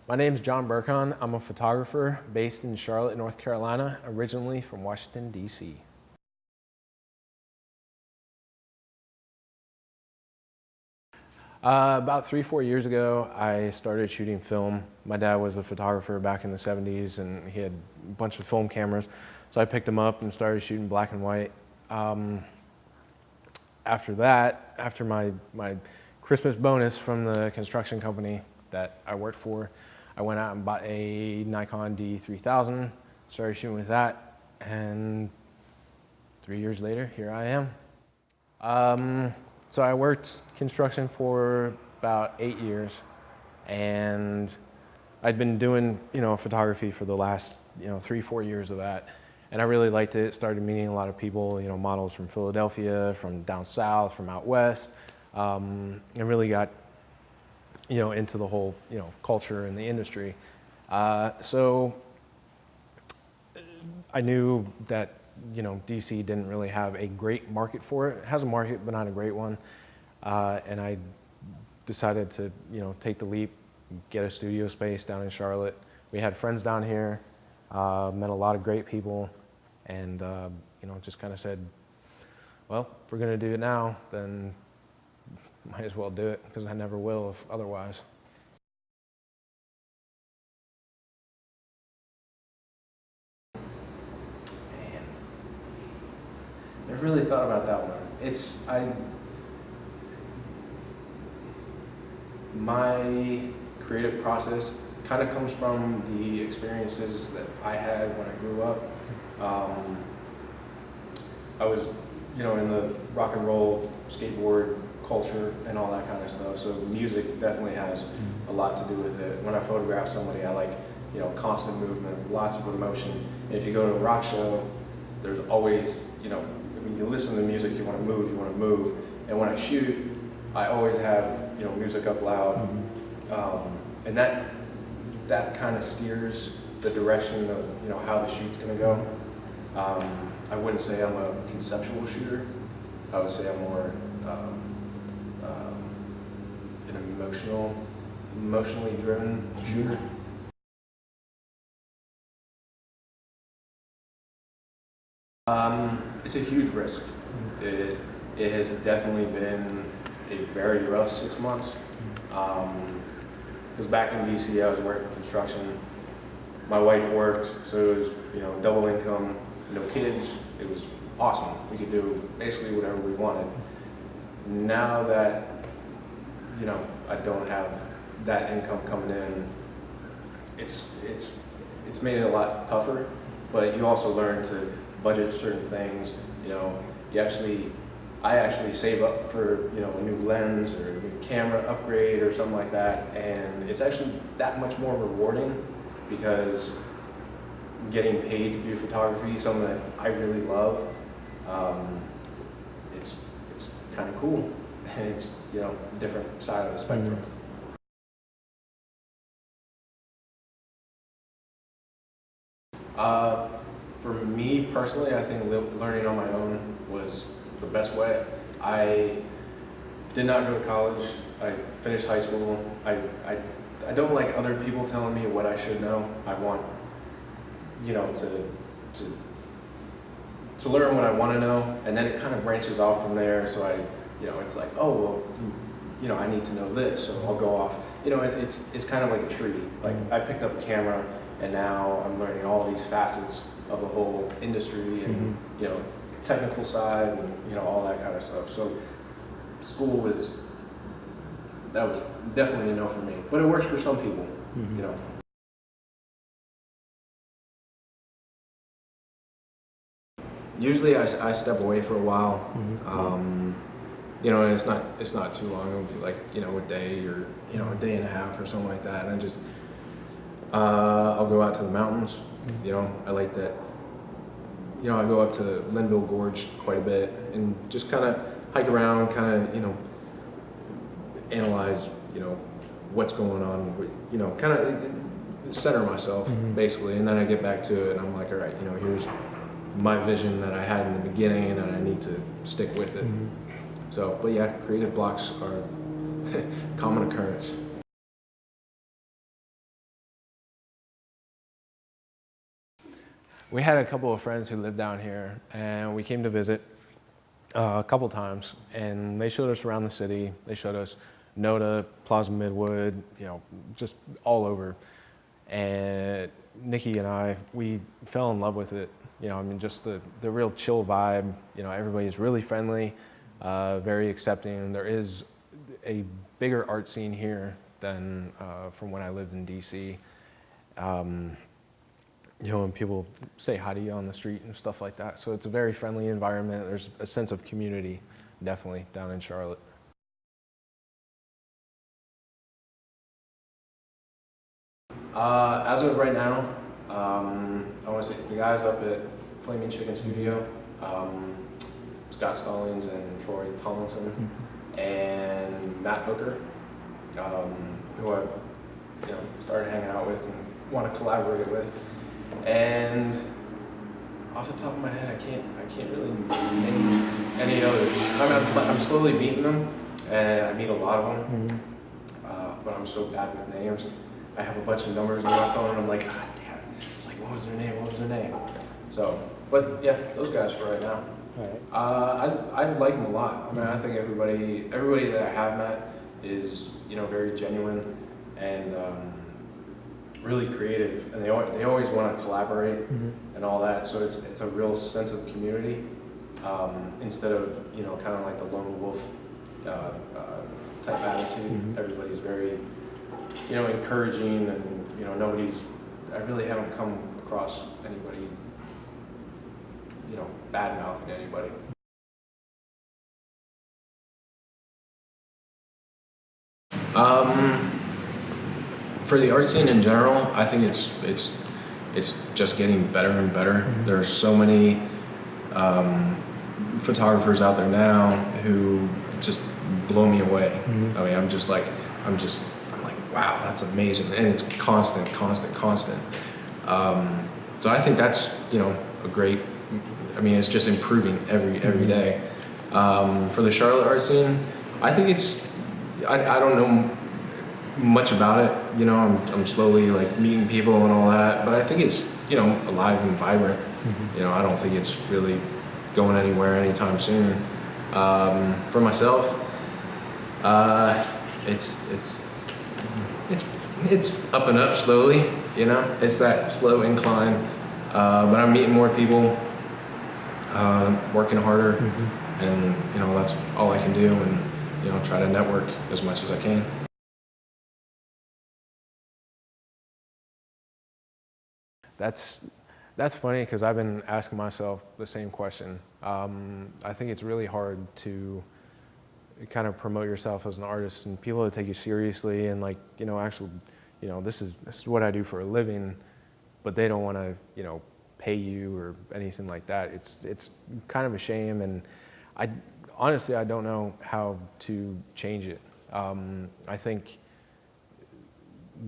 My name is Jon Berkon. I'm a photographer based in Charlotte, North Carolina, originally from Washington, D.C. About 3-4 years ago, I started shooting film. My dad was a photographer back in the 70s, and he had a bunch of film cameras. So I picked them up and started shooting black and white. After that, after my Christmas bonus from the construction company that I worked for, I went out and bought a Nikon D3000, started shooting with that, and 3 years later, here I am. So I worked construction for about 8 years, and I'd been doing, photography for the last, 3-4 years of that. And I really liked it. Started meeting a lot of people, models from Philadelphia, from down south, from out west, and really got, into the whole, culture and the industry. So I knew that, DC didn't really have a great market for it. It has a market, but not a great one. And I decided to, take the leap, get a studio space down in Charlotte. We had friends down here, met a lot of great people, and, just kind of said, well, if we're going to do it now, then might as well do it, because I never will if otherwise. Man, never really thought about that one. My creative process kind of comes from the experiences that I had when I grew up. I was, in the rock and roll, skateboard culture and all that kind of stuff. So music definitely has a lot to do with it. When I photograph somebody, I like, constant movement, lots of emotion. And if you go to a rock show, there's always, when you listen to the music, you want to move. And when I shoot, I always have, music up loud. And that kind of steers the direction of, how the shoot's going to go. I wouldn't say I'm a conceptual shooter. I would say I'm more an emotionally driven shooter. It's a huge risk. It has definitely been a very rough 6 months. Because back in DC, I was working construction. My wife worked, so it was double income, no kids. It was awesome. We could do basically whatever we wanted. Now that I don't have that income coming in, it's made it a lot tougher. But you also learn to budget certain things. I actually save up for a new lens or a new camera upgrade or something like that, and it's actually that much more rewarding because getting paid to do photography is something that I really love. It's kind of cool, and it's different side of the spectrum. For me personally, I think learning on my own was the best way. I did not go to college. I finished high school. I don't like other people telling me what I should know. I want, to learn what I want to know, and then it kind of branches off from there. So it's like, oh well, I need to know this, so I'll go off. It's kind of like a tree. Like I picked up a camera, and now I'm learning all these facets of the whole industry, and technical side, and all that kind of stuff. So school was definitely a no for me, but it works for some people. Usually I step away for a while. And it's not too long. It'll be like a day or a day and a half or something like that, and I just I'll go out to the mountains. I like that. I go up to Linville Gorge quite a bit and just kind of hike around, kind of, analyze, what's going on, kind of center myself, basically. And then I get back to it and I'm like, all right, here's my vision that I had in the beginning and I need to stick with it. So, but yeah, creative blocks are common occurrence. We had a couple of friends who lived down here, and we came to visit a couple times, and they showed us around the city. They showed us Noda, Plaza Midwood, just all over. And Nikki and I, we fell in love with it. I mean, just the real chill vibe. Everybody's really friendly, very accepting. There is a bigger art scene here than from when I lived in DC. And people say hi to you on the street and stuff like that. So it's a very friendly environment. There's a sense of community, definitely, down in Charlotte. As of right now, I want to say the guys up at Flaming Chicken Studio, Scott Stallings and Troy Tomlinson, and Matt Hooker, who I've started hanging out with and want to collaborate with. And off the top of my head, I can't really name any others. I'm slowly meeting them, and I meet a lot of them, but I'm so bad with names. I have a bunch of numbers on my phone, and I'm like, ah, damn. It's like, what was their name? What was their name? So, but yeah, those guys for right now. All right. I like them a lot. I mean, I think everybody that I have met is very genuine and really creative, and they always want to collaborate and all that. So it's a real sense of community instead of kind of like the lone wolf type attitude. Everybody's very encouraging, and I really haven't come across anybody bad mouthing anybody. For the art scene in general, I think it's just getting better and better. There are so many photographers out there now who just blow me away. I mean, I'm like, wow, that's amazing, and it's constant. So I think that's a great. I mean, it's just improving every day. For the Charlotte art scene, I think it's. I don't know much about it. I'm slowly like meeting people and all that, but I think it's alive and vibrant. I don't think it's really going anywhere anytime soon. For myself, it's up and up slowly. It's that slow incline, but I'm meeting more people, working harder, and that's all I can do, and try to network as much as I can. That's funny, because I've been asking myself the same question. I think it's really hard to kind of promote yourself as an artist and people to take you seriously and actually, this is what I do for a living, but they don't want to, pay you or anything like that. It's kind of a shame, and honestly, I don't know how to change it. I think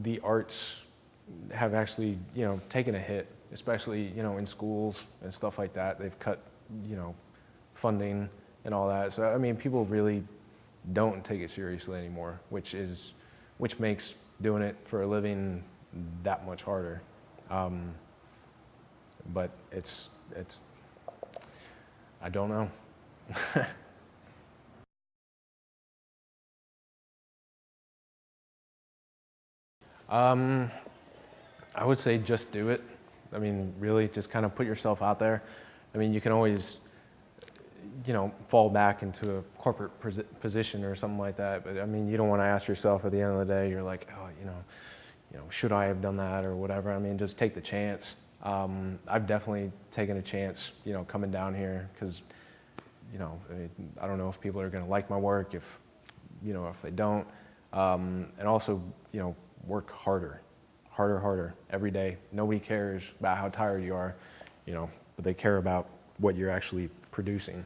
the arts have actually, taken a hit, especially, in schools and stuff like that. They've cut, funding and all that. So, I mean, people really don't take it seriously anymore, which makes doing it for a living that much harder. But it's, I don't know. I would say just do it. I mean, really, just kind of put yourself out there. I mean, you can always, fall back into a corporate position or something like that. But I mean, you don't want to ask yourself at the end of the day, you're like, oh, should I have done that or whatever? I mean, just take the chance. I've definitely taken a chance, coming down here, because, I don't know if people are going to like my work, if they don't, and also, work harder every day. Nobody cares about how tired you are, but they care about what you're actually producing.